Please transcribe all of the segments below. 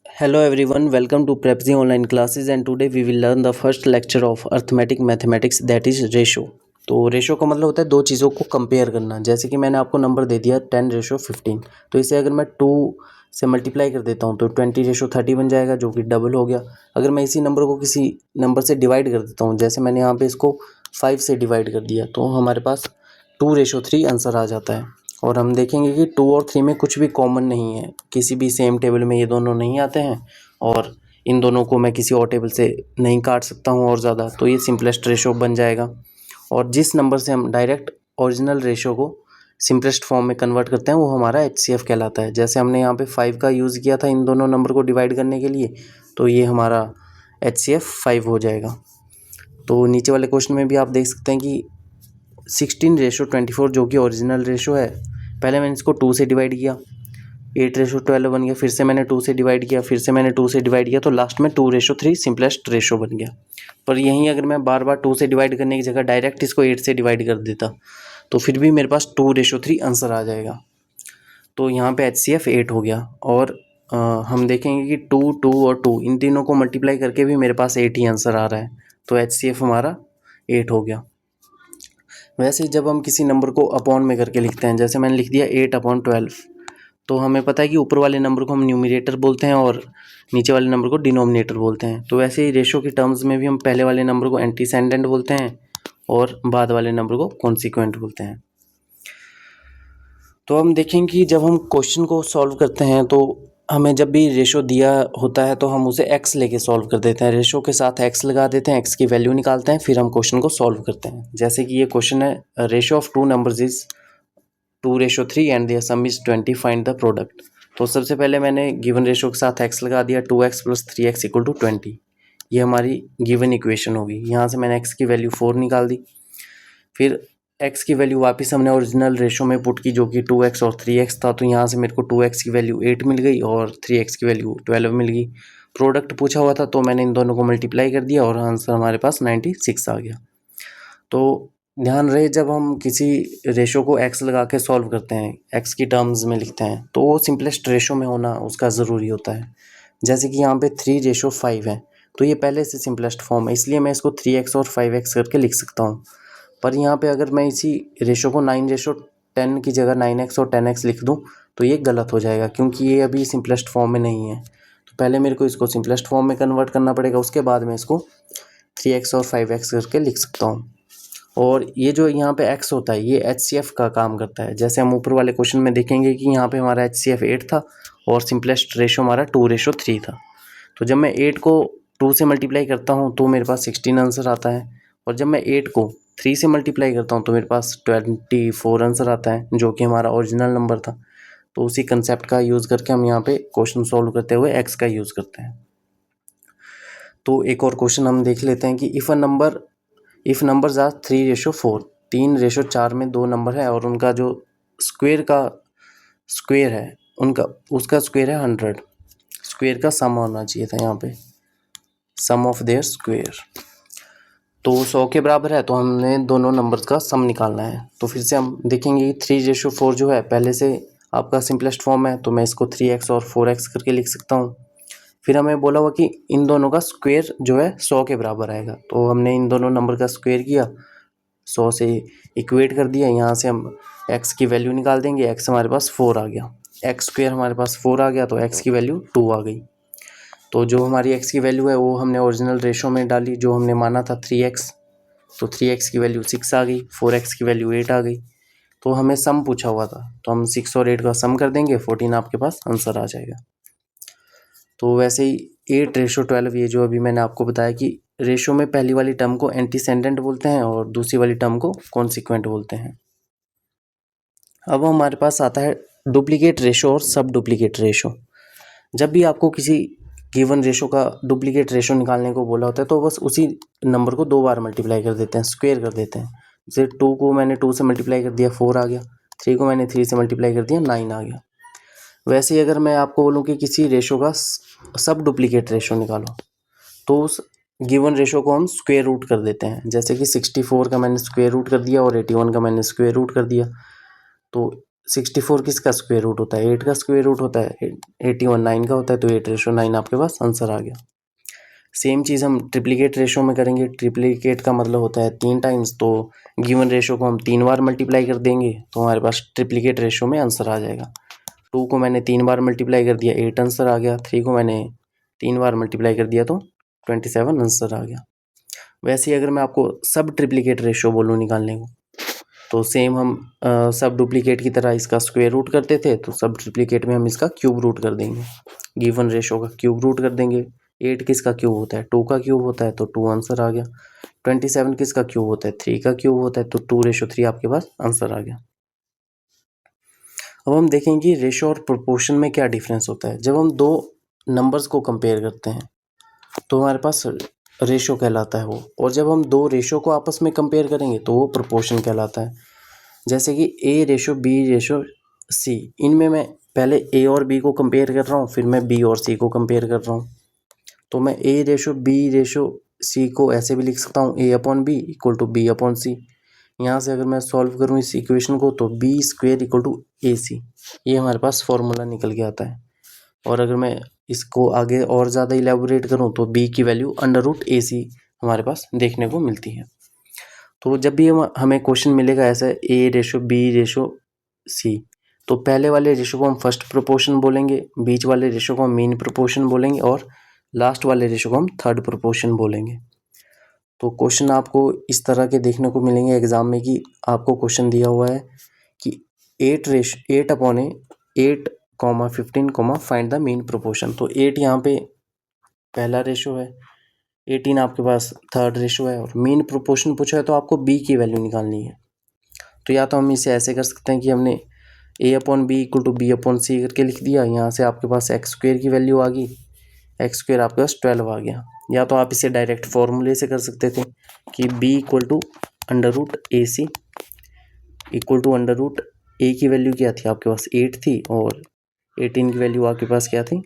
Hello everyone, welcome to Prepzy online classes and today we will learn the first lecture of arithmetic mathematics that is ratio। तो ratio का मतलब होता है दो चीज़ों को कंपेयर करना। जैसे कि मैंने आपको नंबर दे दिया 10:15, तो इसे अगर मैं 2 से मल्टीप्लाई कर देता हूँ तो 20:30 बन जाएगा, जो कि डबल हो गया। अगर मैं इसी नंबर को किसी नंबर से डिवाइड कर देता हूँ, जैसे मैंने यहाँ पे इसको 5 से डिवाइड कर दिया, तो हमारे पास 2:3 आंसर आ जाता है। और हम देखेंगे कि 2 और 3 में कुछ भी कॉमन नहीं है, किसी भी सेम टेबल में ये दोनों नहीं आते हैं और इन दोनों को मैं किसी और टेबल से नहीं काट सकता हूँ और ज़्यादा, तो ये सिंपलेस्ट रेशो बन जाएगा। और जिस नंबर से हम डायरेक्ट ओरिजिनल रेशो को सिंपलेस्ट फॉर्म में कन्वर्ट करते हैं वो हमारा HCF कहलाता है। जैसे हमने यहाँ पे 5 का यूज़ किया था इन दोनों नंबर को डिवाइड करने के लिए, तो ये हमारा HCF 5 हो जाएगा। तो नीचे वाले क्वेश्चन में भी आप देख सकते हैं कि 16:24 जो कि ओरिजिनल रेशो है, पहले मैंने इसको 2 से डिवाइड किया, 8:12 बन गया, फिर से मैंने 2 से डिवाइड किया, फिर से मैंने 2 से डिवाइड किया, तो लास्ट में 2:3 सिंपलेस्ट रेशो बन गया। पर यहीं अगर मैं बार बार 2 से डिवाइड करने की जगह डायरेक्ट इसको 8 से डिवाइड कर देता तो फिर भी मेरे पास 2:3 आंसर आ जाएगा। तो यहाँ पे HCF 8 हो गया। और हम देखेंगे कि 2, 2 और 2 इन तीनों को मल्टीप्लाई करके भी मेरे पास 8 ही आंसर आ रहा है, तो HCF हमारा 8 हो गया। वैसे ही जब हम किसी नंबर को अपॉन में करके लिखते हैं, जैसे मैंने लिख दिया 8/12, तो हमें पता है कि ऊपर वाले नंबर को हम न्यूमरेटर बोलते हैं और नीचे वाले नंबर को डिनोमिनेटर बोलते हैं। तो वैसे ही रेशो के टर्म्स में भी हम पहले वाले नंबर को एंटीसेंडेंट बोलते हैं और बाद वाले नंबर को कॉन्सिक्वेंट बोलते हैं। तो हम देखेंगे कि जब हम क्वेश्चन को सॉल्व करते हैं तो हमें जब भी रेशो दिया होता है तो हम उसे x लेके सॉल्व कर देते हैं। रेशो के साथ x लगा देते हैं, x की वैल्यू निकालते हैं, फिर हम क्वेश्चन को सॉल्व करते हैं। जैसे कि ये क्वेश्चन है, ratio of 2 numbers is 2:3 and their sum is 20, find the product. तो सबसे पहले मैंने गिवन रेशो के साथ x लगा दिया, 2x + 3x = 20। ये हमारी गिवन इक्वेशन होगी। यहाँ से मैंने x की वैल्यू 4 निकाल दी, फिर x की वैल्यू वापस हमने ओरिजिनल रेशो में पुट की जो कि 2x और 3x था, तो यहाँ से मेरे को 2x की वैल्यू 8 मिल गई और 3x की वैल्यू 12 मिल गई। प्रोडक्ट पूछा हुआ था तो मैंने इन दोनों को मल्टीप्लाई कर दिया और आंसर हमारे पास 96 आ गया। तो ध्यान रहे, जब हम किसी रेशो को x लगा के सॉल्व करते हैं, x की टर्म्स में लिखते हैं, तो वो सिंपलेस्ट रेशो में होना उसका ज़रूरी होता है। जैसे कि यहाँ पे 3:5 है, तो ये पहले से सिंपलेस्ट फॉर्म है, इसलिए मैं इसको 3x और 5x करके लिख सकता हूँ। पर यहाँ पे अगर मैं इसी रेशो को 9:10 की जगह 9x और 10x लिख दूँ तो ये गलत हो जाएगा, क्योंकि ये अभी सिंपलेस्ट फॉर्म में नहीं है। तो पहले मेरे को इसको सिंपलेस्ट फॉर्म में कन्वर्ट करना पड़ेगा, उसके बाद मैं इसको 3x और 5x करके लिख सकता हूँ। और ये जो यहाँ पे x होता है ये HCF का काम करता है। जैसे हम ऊपर वाले क्वेश्चन में देखेंगे कि यहाँ पे हमारा HCF 8 था और सिंपलेस्ट रेशो हमारा 2:3 था। तो जब मैं 8 को 2 से मल्टीप्लाई करता हूँ तो मेरे पास 16 आंसर आता है, और जब मैं 8 को 3 से मल्टीप्लाई करता हूँ तो मेरे पास 24 आंसर आता है, जो कि हमारा ओरिजिनल नंबर था। तो उसी कंसेप्ट का यूज़ करके हम यहाँ पे क्वेश्चन सॉल्व करते हुए x का यूज़ करते हैं। तो एक और क्वेश्चन हम देख लेते हैं कि इफ़ नंबर्स आर 3:4, 3:4 में दो नंबर है और उनका जो स्क्वेयर है उसका स्क्वेयर है 100। स्क्वेयर का सम होना चाहिए था यहाँ पे, सम ऑफ देयर स्क्वेयर। तो 100 के बराबर है, तो हमने दोनों नंबर्स का सम निकालना है। तो फिर से हम देखेंगे कि 3:4 जो है पहले से आपका सिंपलेस्ट फॉर्म है, तो मैं इसको 3x और 4x करके लिख सकता हूँ। फिर हमें बोला हुआ कि इन दोनों का स्क्वेयर जो है 100 के बराबर आएगा, तो हमने इन दोनों नंबर का स्क्वेयर किया, 100 से इक्वेट कर दिया। यहाँ से हम x की वैल्यू निकाल देंगे, x हमारे पास 4 आ गया, x स्क्वेयर हमारे पास 4 आ गया, तो x की वैल्यू 2 आ गई। तो जो हमारी x की वैल्यू है वो हमने ओरिजिनल रेशो में डाली, जो हमने माना था 3x, तो 3x की वैल्यू 6 आ गई, 4x की वैल्यू 8 आ गई। तो हमें सम पूछा हुआ था, तो हम 6 और 8 का सम कर देंगे, 14 आपके पास आंसर आ जाएगा। तो वैसे ही 8:12 ये जो अभी मैंने आपको बताया कि रेशो में पहली वाली टर्म को एंटीसेंडेंट बोलते हैं और दूसरी वाली टर्म को कॉन्सिक्वेंट बोलते हैं। अब हमारे पास आता है डुप्लीकेट रेशो और सब डुप्लीकेट रेशो। जब भी आपको किसी गिवन रेशो का डुप्लीकेट रेशो निकालने को बोला होता है तो बस उसी नंबर को 2 बार मल्टीप्लाई कर देते हैं, स्क्वेयर कर देते हैं। जैसे 2 को मैंने 2 से मल्टीप्लाई कर दिया, 4 आ गया, 3 को मैंने 3 से मल्टीप्लाई कर दिया, 9 आ गया। वैसे ही अगर मैं आपको बोलूँ कि किसी रेशो का सब डुप्लीकेट रेशो निकालो, तो उस गिवन रेशो को हम स्क्वेयर रूट कर देते हैं। जैसे कि 64 का मैंने स्क्वेयर रूट कर दिया और 81 का मैंने स्क्वेयर रूट कर दिया। तो 64 किसका स्क्वायर रूट होता है? 8 का स्क्वायर रूट होता है। 81 9 का होता है, तो 8:9 आपके पास आंसर आ गया। सेम चीज़ हम ट्रिप्लिकेट रेशो में करेंगे। ट्रिप्लिकेट का मतलब होता है 3 टाइम्स, तो गिवन रेशो को हम 3 बार मल्टीप्लाई कर देंगे तो हमारे पास ट्रिप्लिकेट रेशो में आंसर आ जाएगा। 2 को मैंने 3 बार मल्टीप्लाई कर दिया, 8 आंसर आ गया। 3 को मैंने 3 बार मल्टीप्लाई कर दिया तो 27 आंसर आ गया। वैसे ही अगर मैं आपको सब ट्रिप्लिकेट रेशो बोलूँ निकालने को, तो सेम हम सब डुप्लीकेट की तरह इसका स्क्वायर रूट करते थे, तो सब ट्रिप्लिकेट में हम इसका क्यूब रूट कर देंगे। गिवन रेशो का क्यूब रूट कर देंगे। 8 किसका क्यूब होता है? 2 का क्यूब होता है, तो 2 आंसर आ गया। 27 किसका क्यूब होता है? 3 का क्यूब होता है, तो 2:3 आपके पास आंसर आ गया। अब हम देखेंगे कि रेशो और प्रोपोर्शन में क्या डिफरेंस होता है। जब हम दो नंबर्स को कंपेयर करते हैं तो हमारे पास रेशो कहलाता है वो, और जब हम दो रेशो को आपस में कंपेयर करेंगे तो वो प्रोपोर्शन कहलाता है। जैसे कि A:B:C, इनमें मैं पहले A और B को कंपेयर कर रहा हूँ, फिर मैं B और C को कंपेयर कर रहा हूँ। तो मैं A:B:C को ऐसे भी लिख सकता हूँ, A/B = B/C। यहाँ से अगर मैं सॉल्व करूँ इस इक्वेशन को, तो B² = AC, ये हमारे पास फॉर्मूला निकल के आता है। और अगर मैं इसको आगे और ज़्यादा इलेबोरेट करूँ तो B की वैल्यू √AC हमारे पास देखने को मिलती है। तो जब भी हमें क्वेश्चन मिलेगा ऐसा A:B:C, तो पहले वाले रेशो को हम फर्स्ट प्रोपोर्शन बोलेंगे, बीच वाले रेशो को हम मीन प्रोपोर्शन बोलेंगे, और लास्ट वाले रेशो को हम थर्ड प्रोपोर्शन बोलेंगे। तो क्वेश्चन आपको इस तरह के देखने को मिलेंगे एग्जाम में कि आपको क्वेश्चन दिया हुआ है कि 8/8, फाइंड द मीन प्रोपोर्शन। तो 8 यहाँ पे पहला रेशो है, 18 आपके पास थर्ड रेशो है, और मीन प्रोपोर्शन पूछा है तो आपको B की वैल्यू निकालनी है। तो या तो हम इसे ऐसे कर सकते हैं कि हमने A/B = B/C करके लिख दिया, यहाँ से आपके पास x² की वैल्यू आ गई, x² आपके पास 12 आ गया। या तो आप इसे डायरेक्ट फॉर्मूले से कर सकते थे कि B = √AC = A की वैल्यू क्या थी आपके पास? 8 थी, और 18 की वैल्यू आपके पास क्या थी?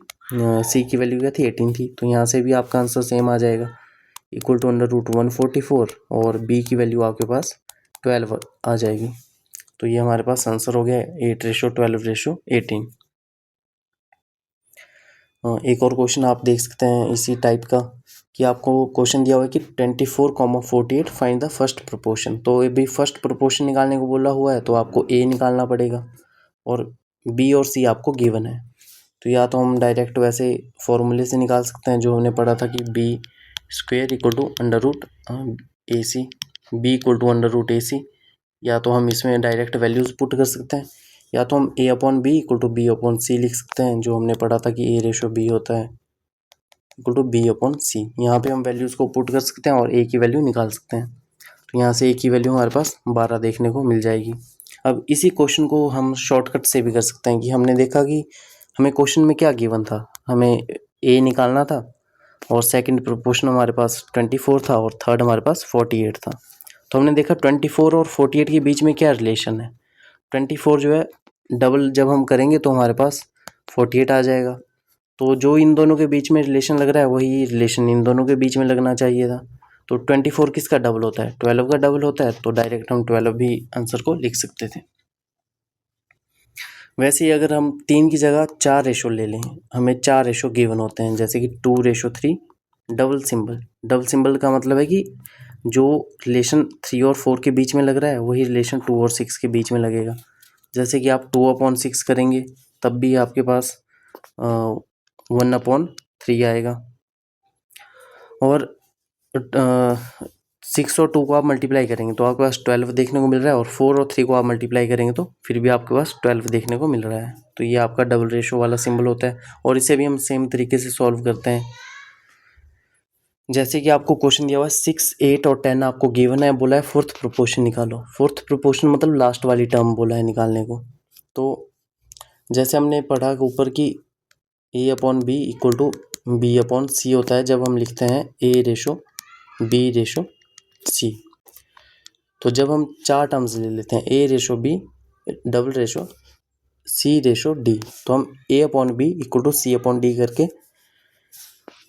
C की वैल्यू क्या थी? 18 थी। तो यहाँ से भी आपका आंसर सेम आ जाएगा, =√144, और B की वैल्यू आपके पास 12 आ जाएगी। तो ये हमारे पास आंसर हो गया 8:12:18। एक और क्वेश्चन आप देख सकते हैं इसी टाइप का, कि आपको क्वेश्चन दिया हुआ है कि 24,48 फाइंड द फर्स्ट प्रोपोर्शन। तो ये भी फर्स्ट प्रोपोर्शन निकालने को बोला हुआ है, तो आपको A निकालना पड़ेगा, और B और C आपको गिवन है। तो या तो हम डायरेक्ट वैसे फॉर्मूले से निकाल सकते हैं जो हमने पढ़ा था कि B² = √AC, B = √AC, या तो हम इसमें डायरेक्ट वैल्यूज़ पुट कर सकते हैं, या तो हम A/B = B/C लिख सकते हैं, जो हमने पढ़ा था कि A:B होता है B/C। यहाँ पे हम वैल्यूज़ को पुट कर सकते हैं और A की वैल्यू निकाल सकते हैं। तो यहाँ से A की वैल्यू हमारे पास 12 देखने को मिल जाएगी। अब इसी क्वेश्चन को हम शॉर्टकट से भी कर सकते हैं कि हमने देखा कि हमें क्वेश्चन में क्या गिवन था, हमें A निकालना था, और सेकंड प्रोपोर्शन हमारे पास 24 था, और थर्ड हमारे पास 48 था। तो हमने देखा 24 और 48 के बीच में क्या रिलेशन है। 24 जो है डबल जब हम करेंगे तो हमारे पास 48 आ जाएगा। तो जो इन दोनों के बीच में रिलेशन लग रहा है वही रिलेशन इन दोनों के बीच में लगना चाहिए था। तो 24 किसका डबल होता है? 12 का डबल होता है, तो डायरेक्ट हम 12 भी आंसर को लिख सकते थे। वैसे ही अगर हम 3 की जगह 4 रेशो ले लें, हमें 4 रेशो गिवन होते हैं, जैसे कि 2:3 डबल सिंबल का मतलब है कि जो रिलेशन 3 और 4 के बीच में लग रहा है वही रिलेशन 2 और 6 के बीच में लगेगा। जैसे कि आप 2/6 करेंगे तब भी आपके पास 1/3 आएगा, और 6 और 2 को आप मल्टीप्लाई करेंगे तो आपके पास 12 देखने को मिल रहा है, और 4 और 3 को आप मल्टीप्लाई करेंगे तो फिर भी आपके पास 12 देखने को मिल रहा है। तो ये आपका डबल रेशो वाला सिंबल होता है, और इसे भी हम सेम तरीके से सॉल्व करते हैं। जैसे कि आपको क्वेश्चन दिया हुआ है 6, 8 और 10 आपको गिवन है, बोला है फोर्थ प्रोपोर्शन निकालो। फोर्थ प्रोपोर्शन मतलब लास्ट वाली टर्म बोला है निकालने को। तो जैसे हमने पढ़ा ऊपर कि A/B = B/C होता है जब हम लिखते हैं A:B:C। तो जब हम 4 टर्म्स ले लेते हैं A:B C:D, तो हम A/B = C/D करके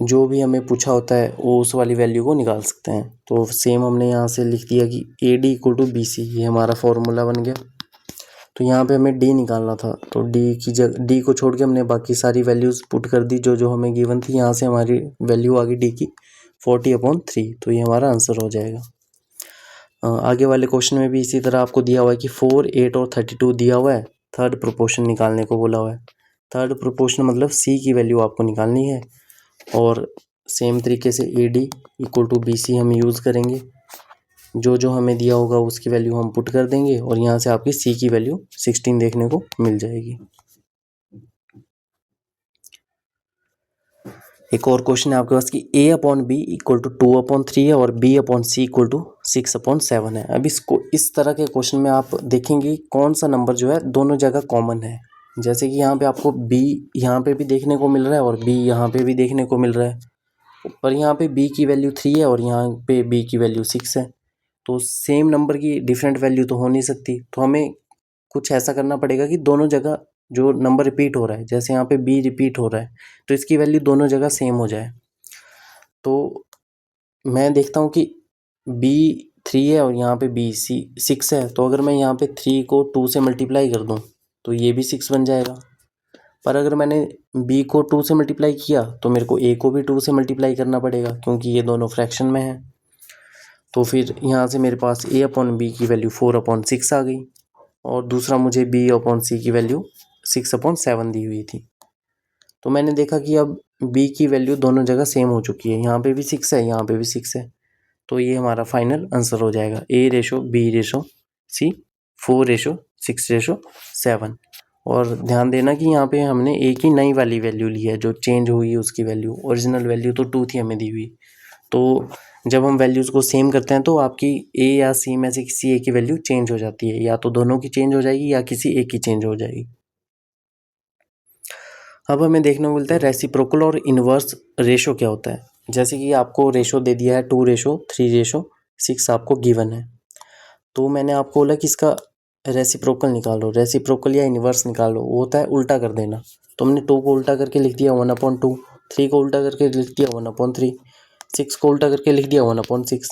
जो भी हमें पूछा होता है वो उस वाली वैल्यू को निकाल सकते हैं। तो सेम हमने यहाँ से लिख दिया कि AD = BC, ये हमारा फॉर्मूला बन गया। तो यहाँ पे हमें डी निकालना था, तो डी को छोड़ के हमने बाकी सारी वैल्यूज़ पुट कर दी जो जो हमें गिवन थी। यहाँ से हमारी वैल्यू आ गई डी की 40/3, तो ये हमारा आंसर हो जाएगा। आगे वाले क्वेश्चन में भी इसी तरह आपको दिया हुआ है कि 4, 8 और 32 दिया हुआ है, थर्ड प्रोपोर्शन निकालने को बोला हुआ है। थर्ड प्रोपोर्शन मतलब सी की वैल्यू आपको निकालनी है, और सेम तरीके से A D equal to B C हम यूज़ करेंगे। जो जो हमें दिया होगा उसकी वैल्यू हम पुट कर देंगे, और यहाँ से आपकी सी की वैल्यू 16 देखने को मिल जाएगी। एक और क्वेश्चन है आपके पास कि a/b इक्वल टू 2/3 है और b/c इक्वल टू 6/7 है। अब इसको इस तरह के क्वेश्चन में आप देखेंगे कौन सा नंबर जो है दोनों जगह कॉमन है। जैसे कि यहाँ पे आपको b यहाँ पे भी देखने को मिल रहा है और b यहाँ पे भी देखने को मिल रहा है, पर यहाँ पे b की वैल्यू 3 है और यहाँ पे b की वैल्यू 6 है। तो सेम नंबर की डिफरेंट वैल्यू तो हो नहीं सकती, तो हमें कुछ ऐसा करना पड़ेगा कि दोनों जगह जो नंबर रिपीट हो रहा है, जैसे यहाँ पे b रिपीट हो रहा है, तो इसकी वैल्यू दोनों जगह सेम हो जाए। तो मैं देखता हूँ कि b 3 है और यहाँ पे b 6 है, तो अगर मैं यहाँ पे 3 को 2 से मल्टीप्लाई कर दूँ तो ये भी 6 बन जाएगा। पर अगर मैंने b को 2 से मल्टीप्लाई किया तो मेरे को a को भी 2 से मल्टीप्लाई करना पड़ेगा, क्योंकि ये दोनों फ्रैक्शन में है। तो फिर यहाँ से मेरे पास a/b की वैल्यू 4/6 आ गई, और दूसरा मुझे b/c की वैल्यू 6/7 दी हुई थी। तो मैंने देखा कि अब b की वैल्यू दोनों जगह सेम हो चुकी है, यहाँ पे भी 6 है, यहाँ पे भी 6 है। तो ये हमारा फाइनल आंसर हो जाएगा a/b/c 4/6/7। और ध्यान देना कि यहाँ पे हमने a की नई वाली वैल्यू ली है, जो चेंज हुई है उसकी वैल्यू। ओरिजिनल वैल्यू तो 2 थी हमें दी हुई। तो जब हम वैल्यूज़ को सेम करते हैं तो आपकी a या c में से किसी एक की वैल्यू चेंज हो जाती है, या तो दोनों की चेंज हो जाएगी या किसी एक की चेंज हो जाएगी। अब हमें देखने को मिलता है रेसिप्रोकल और इन्वर्स रेशो क्या होता है। जैसे कि आपको रेशो दे दिया है 2:3:6 आपको गिवन है, तो मैंने आपको बोला कि इसका रेसिप्रोकल निकालो, रेसिप्रोकल या इन्वर्स निकालो। वो होता है उल्टा कर देना। तो हमने 2 को उल्टा करके लिख दिया 1/2, 3 को उल्टा करके लिख दिया 1/3, 6 को उल्टा करके लिख दिया 1/6।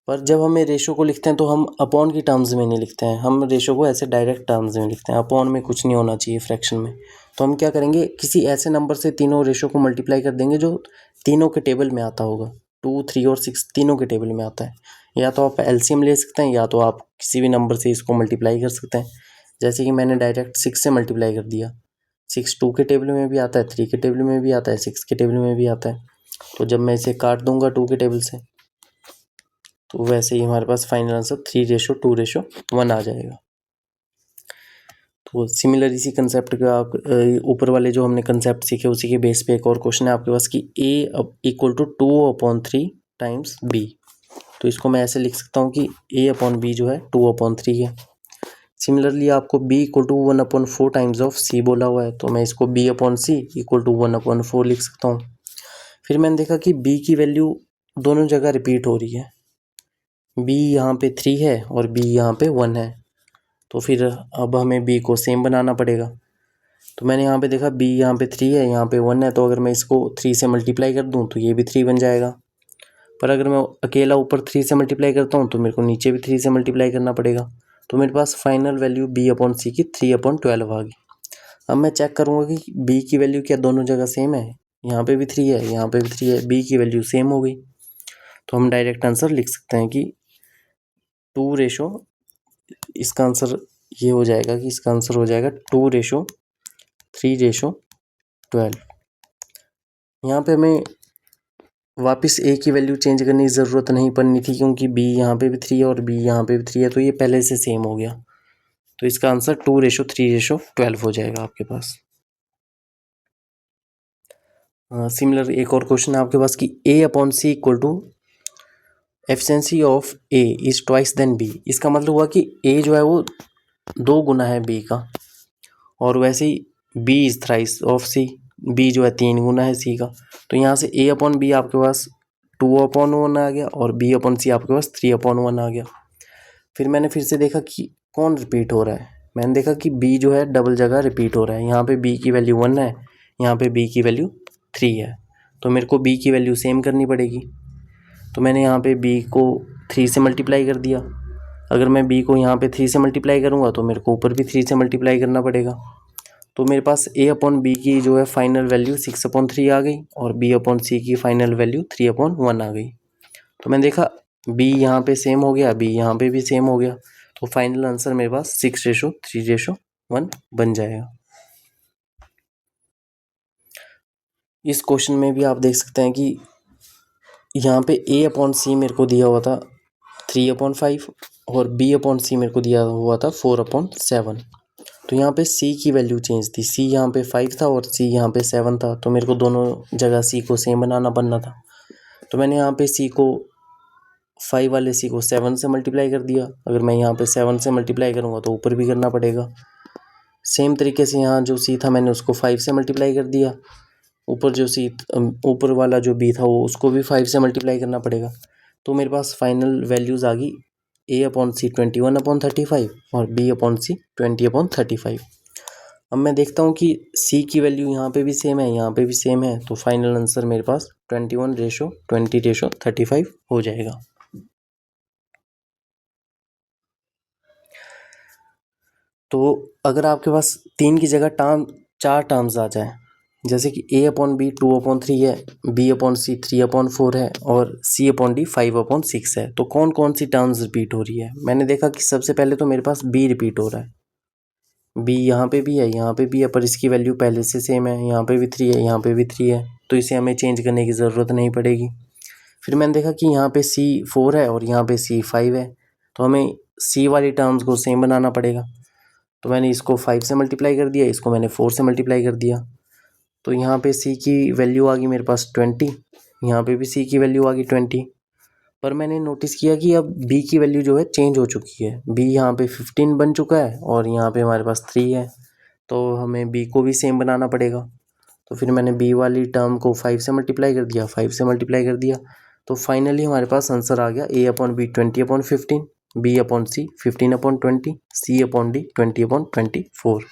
पर जब हमें रेशो को लिखते हैं तो हम अपॉन की टर्म्स में नहीं लिखते हैं, हम रेशो को ऐसे डायरेक्ट टर्म्स में लिखते हैं। अपॉन में कुछ नहीं होना चाहिए फ्रैक्शन में। तो हम क्या करेंगे, किसी ऐसे नंबर से तीनों रेशो को मल्टीप्लाई कर देंगे जो तीनों के टेबल में आता होगा। 2, 3 और 6 तीनों के टेबल में आता है। या तो आप एलसीएम ले सकते हैं, या तो आप किसी भी नंबर से इसको मल्टीप्लाई कर सकते हैं। जैसे कि मैंने डायरेक्ट 6 से मल्टीप्लाई कर दिया। 6 2 के टेबल में भी आता है, 3 के टेबल में भी आता है, 6 के टेबल में भी आता है। तो जब मैं इसे काट दूंगा 2 के टेबल से, तो वैसे ही हमारे पास फाइनल आंसर 3:2:1 आ जाएगा। तो सिमिलर इसी कंसेप्ट का आप ऊपर वाले जो हमने कंसेप्ट सीखे उसी के बेस पे एक और क्वेश्चन है आपके पास कि a equal to 2/3 times b। तो इसको मैं ऐसे लिख सकता हूँ कि a/b जो है 2/3 है। सिमिलरली आपको b equal to 1/4 times of c बोला हुआ है, तो मैं इसको b/c इक्वल टू 1/4 लिख सकता हूँ। फिर मैंने देखा कि b की वैल्यू दोनों जगह रिपीट हो रही है। b यहाँ पे 3 है और b यहाँ पे 1 है, तो फिर अब हमें b को सेम बनाना पड़ेगा। तो मैंने यहाँ पे देखा b यहाँ पे 3 है, यहाँ पे 1 है, तो अगर मैं इसको 3 से मल्टीप्लाई कर दूँ तो ये भी 3 बन जाएगा। पर अगर मैं अकेला ऊपर 3 से मल्टीप्लाई करता हूँ तो मेरे को नीचे भी 3 से मल्टीप्लाई करना पड़ेगा। तो मेरे पास फाइनल वैल्यू b/c की 3/12 आ गई। अब मैं चेक करूँगा कि b की वैल्यू क्या दोनों जगह सेम है। यहाँ पे भी 3 है, यहाँ पे भी 3 है, b की वैल्यू सेम हो गई। तो हम डायरेक्ट आंसर लिख सकते हैं कि 2 इसका आंसर ये हो जाएगा कि इसका आंसर हो जाएगा 2:3:12। यहाँ पे हमें वापस a की वैल्यू चेंज करने की ज़रूरत नहीं पड़नी थी, क्योंकि b यहाँ पे भी 3 है और b यहाँ पे भी 3 है, तो ये पहले से सेम हो गया। तो इसका आंसर 2:3:12 हो जाएगा आपके पास। सिमिलर एक और क्वेश्चन है आपके पास कि a/c equal to efficiency of a is twice than b। इसका मतलब हुआ कि a जो है वो 2 गुना है b का, और वैसे ही b is thrice of c, b जो है 3 गुना है c का। तो यहाँ से a/b आपके पास 2/1 आ गया और b/c आपके पास 3/1 आ गया। फिर मैंने फिर से देखा कि कौन रिपीट हो रहा है। मैंने देखा कि b जो है डबल जगह रिपीट हो रहा है। यहाँ पे b की वैल्यू 1 है, यहाँ पे b की वैल्यू 3 है, तो मेरे को b की वैल्यू सेम करनी पड़ेगी। तो मैंने यहाँ पे b को 3 से मल्टीप्लाई कर दिया, अगर मैं b को यहाँ पे 3 से मल्टीप्लाई करूँगा तो मेरे को ऊपर भी 3 से मल्टीप्लाई करना पड़ेगा। तो मेरे पास a/b की जो है फाइनल वैल्यू 6/3 आ गई और b/c की फाइनल वैल्यू 3/1 आ गई। तो मैंने देखा b यहाँ पे सेम हो गया, b यहाँ पे भी सेम हो गया, तो फाइनल आंसर मेरे पास 6:3:1 बन जाएगा। इस क्वेश्चन में भी आप देख सकते हैं कि यहाँ पे a/c मेरे को दिया हुआ था 3/5 और b/c मेरे को दिया हुआ था 4/7। तो यहाँ पे c की वैल्यू चेंज थी, c यहाँ पे 5 था और c यहाँ पे 7 था, तो मेरे को दोनों जगह c को सेम बनना था। तो मैंने यहाँ पे c को 5 वाले c को 7 से मल्टीप्लाई कर दिया। अगर मैं यहाँ पे 7 से मल्टीप्लाई करूँगा तो ऊपर भी करना पड़ेगा। सेम तरीके से यहाँ जो c था मैंने उसको 5 से मल्टीप्लाई कर दिया, ऊपर जो c ऊपर वाला जो b था वो उसको भी 5 से मल्टीप्लाई करना पड़ेगा। तो मेरे पास फाइनल वैल्यूज़ आ गई a/c 21/35 और b/c 20/35। अब मैं देखता हूँ कि c की वैल्यू यहाँ पे भी सेम है, यहाँ पे भी सेम है, तो फाइनल आंसर मेरे पास 21:20:35 हो जाएगा। तो अगर आपके पास 3 की जगह 4 टर्म्स आ जाए, जैसे कि a/b 2/3 है, b/c 3/4 है और c/d 5/6 है, तो कौन कौन सी टर्म्स रिपीट हो रही है? मैंने देखा कि सबसे पहले तो मेरे पास b रिपीट हो रहा है, b यहाँ पे भी है, यहाँ पे भी है, पर इसकी वैल्यू पहले से सेम है, यहाँ पे भी 3 है, यहाँ पे भी 3 है, तो इसे हमें चेंज करने की ज़रूरत नहीं पड़ेगी। फिर मैंने देखा कि यहाँ पे c 4 है और यहाँ पे c 5 है, तो हमें c वाली टर्म्स को सेम बनाना पड़ेगा। तो मैंने इसको 5 से मल्टीप्लाई कर दिया, इसको मैंने 4 से मल्टीप्लाई कर दिया, तो यहाँ पे c की वैल्यू आ गई मेरे पास 20, यहाँ पे भी c की वैल्यू आ गई 20। पर मैंने नोटिस किया कि अब b की वैल्यू जो है चेंज हो चुकी है, b यहाँ पे 15 बन चुका है और यहाँ पे हमारे पास 3 है, तो हमें b को भी सेम बनाना पड़ेगा। तो फिर मैंने b वाली टर्म को 5 से मल्टीप्लाई कर दिया, 5 से मल्टीप्लाई कर दिया, तो फाइनली हमारे पास आंसर आ गया a/b 20/15, b/c 15/20, c/d 20/24।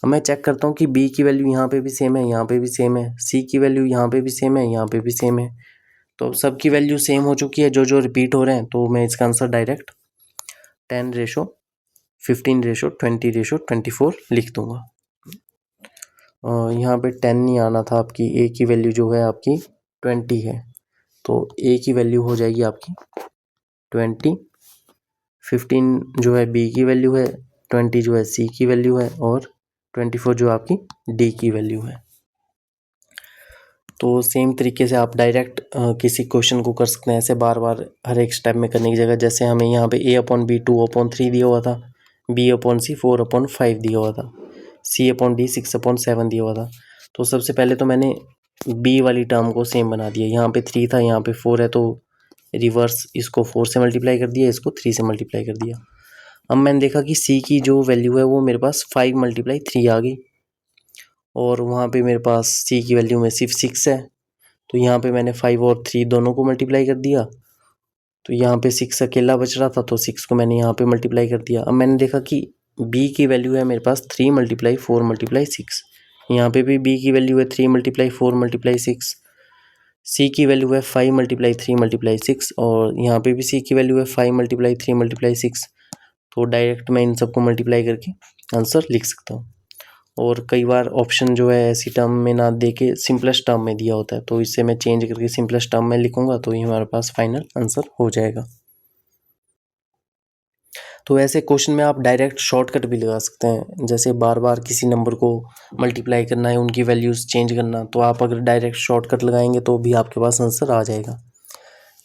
अब मैं चेक करता हूँ कि b की वैल्यू यहाँ पे भी सेम है, यहाँ पे भी सेम है, c की वैल्यू यहाँ पे भी सेम है, यहाँ पे भी सेम है, तो सबकी वैल्यू सेम हो चुकी है जो जो रिपीट हो रहे हैं, तो मैं इसका आंसर डायरेक्ट 10:15:20:24 लिख दूँगा। यहाँ पे 10 नहीं आना था, आपकी a की वैल्यू जो है आपकी 20 है, तो a की वैल्यू हो जाएगी आपकी 20, 15 जो है b की वैल्यू है, 20 जो है c की वैल्यू है और 24 जो आपकी d की वैल्यू है। तो सेम तरीके से आप डायरेक्ट किसी क्वेश्चन को कर सकते हैं, ऐसे बार बार हर एक स्टेप में करने की जगह। जैसे हमें यहाँ पे a/b 2/3 दिया हुआ था, b/c 4/5 दिया हुआ था, c/d 6/7 दिया हुआ था, तो सबसे पहले तो मैंने b वाली टर्म को सेम बना दिया। यहाँ पे 3 था, यहाँ पे 4 है, तो रिवर्स इसको 4 से मल्टीप्लाई कर दिया, इसको 3 से मल्टीप्लाई कर दिया। अब मैंने देखा कि c की जो वैल्यू है वो मेरे पास 5/3 आ गई और वहाँ पे मेरे पास c की वैल्यू में सिर्फ 6 है, तो यहाँ पे मैंने 5 और 3 दोनों को मल्टीप्लाई कर दिया, तो यहाँ पे 6 अकेला बच रहा था, तो 6 को मैंने यहाँ पे मल्टीप्लाई कर दिया। अब मैंने देखा कि b की वैल्यू है मेरे पास 3×4×6, यहाँ पे भी b की वैल्यू है 3×4×6, c की वैल्यू है 5×3×6 और यहाँ पे भी c की वैल्यू है 5×3×6, तो डायरेक्ट मैं इन सबको मल्टीप्लाई करके आंसर लिख सकता हूँ। और कई बार ऑप्शन जो है ऐसी टर्म में ना दे के सिंपलेस्ट टर्म में दिया होता है, तो इससे मैं चेंज करके सिंपलेस्ट टर्म में लिखूंगा, तो ये हमारे पास फाइनल आंसर हो जाएगा। तो ऐसे क्वेश्चन में आप डायरेक्ट शॉर्टकट भी लगा सकते हैं, जैसे बार बार किसी नंबर को मल्टीप्लाई करना है, उनकी वैल्यूज़ चेंज करना, तो आप अगर डायरेक्ट शॉर्टकट लगाएंगे तो भी आपके पास आंसर आ जाएगा।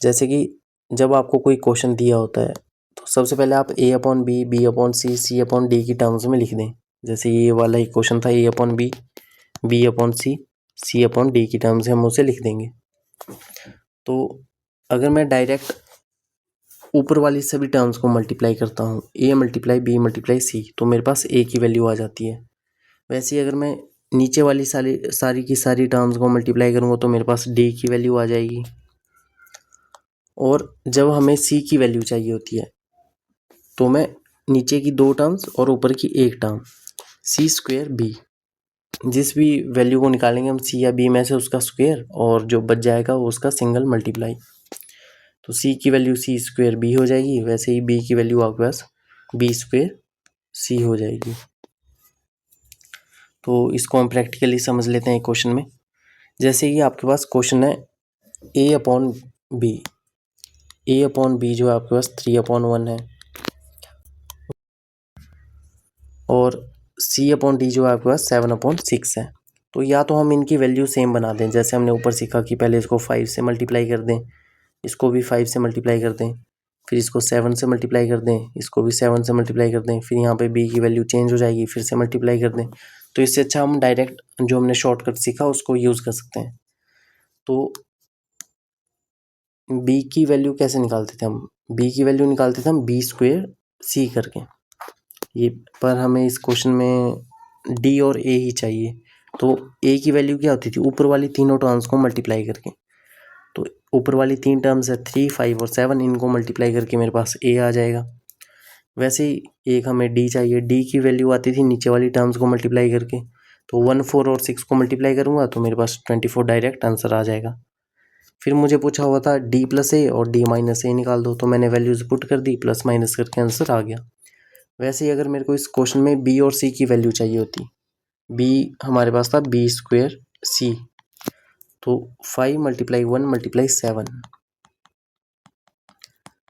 जैसे कि जब आपको कोई क्वेश्चन दिया होता है तो सबसे पहले आप a/b b/c c/d की टर्म्स में लिख दें। जैसे ये वाला ही क्वेश्चन था, a/b b/c c/d की टर्म्स हम उसे लिख देंगे। तो अगर मैं डायरेक्ट ऊपर वाली सभी टर्म्स को मल्टीप्लाई करता हूँ, a×b×c, तो मेरे पास a की वैल्यू आ जाती है। वैसे ही अगर मैं नीचे वाली सारी की सारी टर्म्स को मल्टीप्लाई करूँगा तो मेरे पास d की वैल्यू आ जाएगी। और जब हमें c की वैल्यू चाहिए होती है तो मैं नीचे की 2 टर्म्स और ऊपर की एक टर्म c²b, जिस भी वैल्यू को निकालेंगे हम c या b में से उसका स्क्वायर, और जो बच जाएगा वो उसका सिंगल मल्टीप्लाई। तो सी की वैल्यू सी स्क्वेयर बी हो जाएगी, वैसे ही बी की वैल्यू आपके पास बी स्क्वेयर सी हो जाएगी। तो इसको हम प्रैक्टिकली समझ लेते हैं क्वेश्चन में। जैसे कि आपके पास क्वेश्चन है ए अपॉन बी जो है आपके पास 3/1 है, और सी अपॉन डी जो है आपके पास 7/6 है। तो या तो हम इनकी वैल्यू सेम बना दें, जैसे हमने ऊपर सीखा कि पहले इसको 5 से मल्टीप्लाई कर दें, इसको भी 5 से मल्टीप्लाई कर दें, फिर इसको 7 से मल्टीप्लाई कर दें, इसको भी 7 से मल्टीप्लाई कर दें, फिर यहाँ पे बी की वैल्यू चेंज हो जाएगी, फिर से मल्टीप्लाई कर दें। तो इससे अच्छा हम डायरेक्ट जो हमने शॉर्टकट सीखा उसको यूज़ कर सकते हैं। तो बी की वैल्यू कैसे निकालते थे हम? बी की वैल्यू निकालते थे हम बी स्क्वेयर सी करके। ये पर हमें इस क्वेश्चन में डी और ए ही चाहिए। तो ए की वैल्यू क्या होती थी? ऊपर वाली तीनों टर्म्स को मल्टीप्लाई करके। तो ऊपर वाली 3 टर्म्स है 3, 5 और 7, इनको मल्टीप्लाई करके मेरे पास ए आ जाएगा। वैसे ही एक हमें डी चाहिए। डी की वैल्यू आती थी नीचे वाली टर्म्स को मल्टीप्लाई करके। तो 1, 4 और 6 को मल्टीप्लाई करूँगा तो मेरे पास 24 डायरेक्ट आंसर आ जाएगा। फिर मुझे पूछा हुआ था डी प्लस ए और डी माइनस ए निकाल दो, तो मैंने वैल्यूज़ पुट कर दी, प्लस माइनस करके आंसर आ गया। वैसे ही अगर मेरे को इस क्वेश्चन में बी और सी की वैल्यू चाहिए होती, बी हमारे पास था बी स्क्वेयर सी, तो 5 × 1 × 7,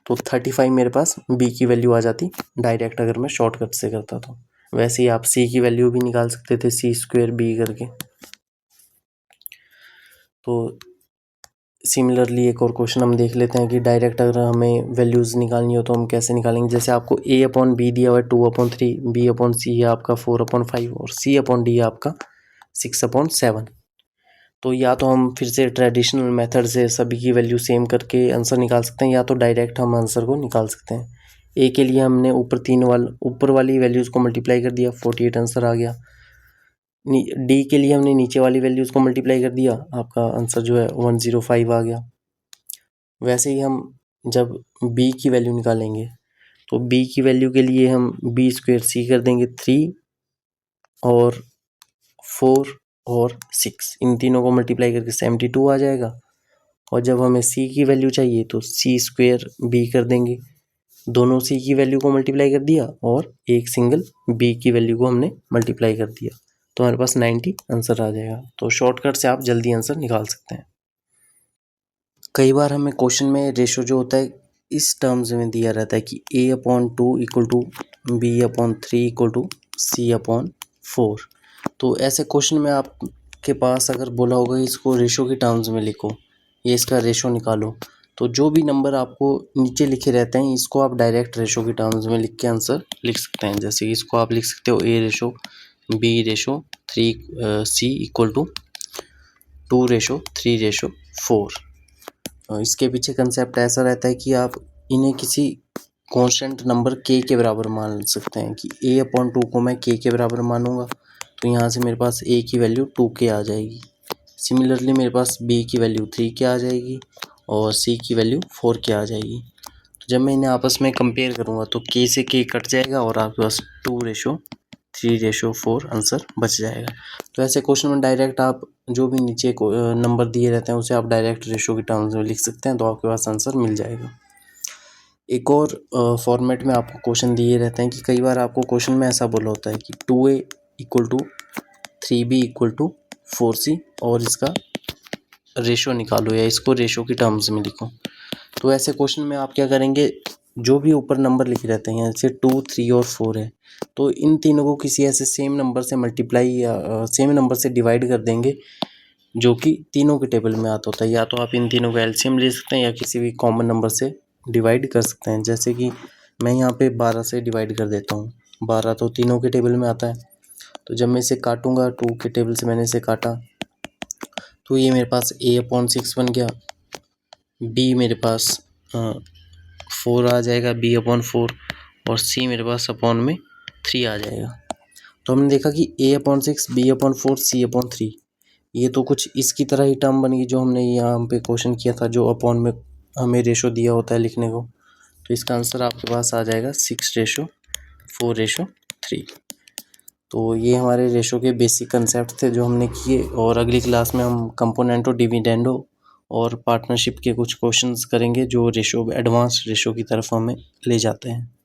तो 35 मेरे पास बी की वैल्यू आ जाती डायरेक्ट, अगर मैं शॉर्टकट से करता तो। वैसे ही आप सी की वैल्यू भी निकाल सकते थे सी स्क्वेयर बी करके। तो सिमिलरली एक और क्वेश्चन हम देख लेते हैं कि डायरेक्ट अगर हमें वैल्यूज़ निकालनी हो तो हम कैसे निकालेंगे। जैसे आपको ए अपॉन बी दिया हुआ है 2/3, बी अपॉन सी है आपका 4/5 और सी अपॉन डी है आपका 6/7। तो या तो हम फिर से ट्रेडिशनल मेथड से सभी की वैल्यू सेम करके आंसर निकाल सकते हैं, या तो डायरेक्ट हम आंसर को निकाल सकते हैं। ए के लिए हमने ऊपर वाली वैल्यूज़ को मल्टीप्लाई कर दिया, 48 आंसर आ गया। डी के लिए हमने नीचे वाली वैल्यूज़ को मल्टीप्लाई कर दिया, आपका आंसर जो है 105 आ गया। वैसे ही हम जब बी की वैल्यू निकालेंगे तो बी की वैल्यू के लिए हम बी स्क्वेयर सी कर देंगे 3 और 4 और 6, इन तीनों को मल्टीप्लाई करके 72 आ जाएगा। और जब हमें सी की वैल्यू चाहिए तो सी स्क्वेयर बी कर देंगे, दोनों सी की वैल्यू को मल्टीप्लाई कर दिया और एक सिंगल बी की वैल्यू को हमने मल्टीप्लाई कर दिया, तो हमारे पास 90 आंसर आ जाएगा। तो शॉर्टकट से आप जल्दी आंसर निकाल सकते हैं। कई बार हमें क्वेश्चन में रेशो जो होता है इस टर्म्स में दिया रहता है कि a/2 = b/3 = c/4। तो ऐसे क्वेश्चन में आपके पास अगर बोला होगा इसको रेशो के टर्म्स में लिखो, ये इसका रेशो निकालो, तो जो भी नंबर आपको नीचे लिखे रहते हैं इसको आप डायरेक्ट रेशो के टर्म्स में लिख के आंसर लिख सकते हैं। जैसे इसको आप लिख सकते हो a/b/3c = 2/3/4। इसके पीछे कंसेप्ट ऐसा रहता है कि आप इन्हें किसी कांस्टेंट नंबर k के बराबर मान सकते हैं कि a/2 को मैं k के बराबर मानूंगा, तो यहाँ से मेरे पास a की वैल्यू 2k आ जाएगी। सिमिलरली मेरे पास b की वैल्यू 3k आ जाएगी और c की वैल्यू 4k आ जाएगी। तो जब मैं इन्हें आपस में कंपेयर करूँगा तो k से k कट जाएगा और आपके पास 2/3/4 आंसर बच जाएगा। तो ऐसे क्वेश्चन में डायरेक्ट आप जो भी नीचे नंबर दिए रहते हैं उसे आप डायरेक्ट रेशो के टर्म्स में लिख सकते हैं, तो आपके पास आंसर मिल जाएगा। एक और फॉर्मेट में आपको क्वेश्चन दिए रहते हैं कि कई बार आपको क्वेश्चन में ऐसा बोला होता है कि 2a = 3b = 4c और इसका रेशो निकालो या इसको रेशो के टर्म्स में लिखो। तो ऐसे क्वेश्चन में आप क्या करेंगे, जो भी ऊपर नंबर लिखे रहते हैं जैसे 2, 3 और 4 है, तो इन तीनों को किसी ऐसे सेम नंबर से मल्टीप्लाई या सेम नंबर से डिवाइड कर देंगे जो कि तीनों के टेबल में आता होता है। या तो आप इन तीनों का एलसीएम ले सकते हैं या किसी भी कॉमन नंबर से डिवाइड कर सकते हैं। जैसे कि मैं यहाँ पे 12 से डिवाइड कर देता हूँ, 12 तो तीनों के टेबल में आता है। तो जब मैं इसे काटूँगा 2 के टेबल से मैंने इसे काटा तो ये मेरे पास a/6 बन गया, b मेरे पास 4 आ जाएगा b/4 और c मेरे पास अपॉन में 3 आ जाएगा। तो हमने देखा कि a/6 b/4 c/3 ये तो कुछ इसकी तरह ही टर्म बनेगी जो हमने यहाँ पे क्वेश्चन किया था, जो अपॉन में हमें रेशो दिया होता है लिखने को। तो इसका आंसर आपके पास आ जाएगा 6/4/3। तो ये हमारे रेशो के बेसिक कंसेप्ट थे जो हमने किए, और अगली क्लास में हम कंपोनेंटो, डिविडेंडो और पार्टनरशिप के कुछ क्वेश्चंस करेंगे जो रेशो एडवांस रेशो की तरफ हमें ले जाते हैं।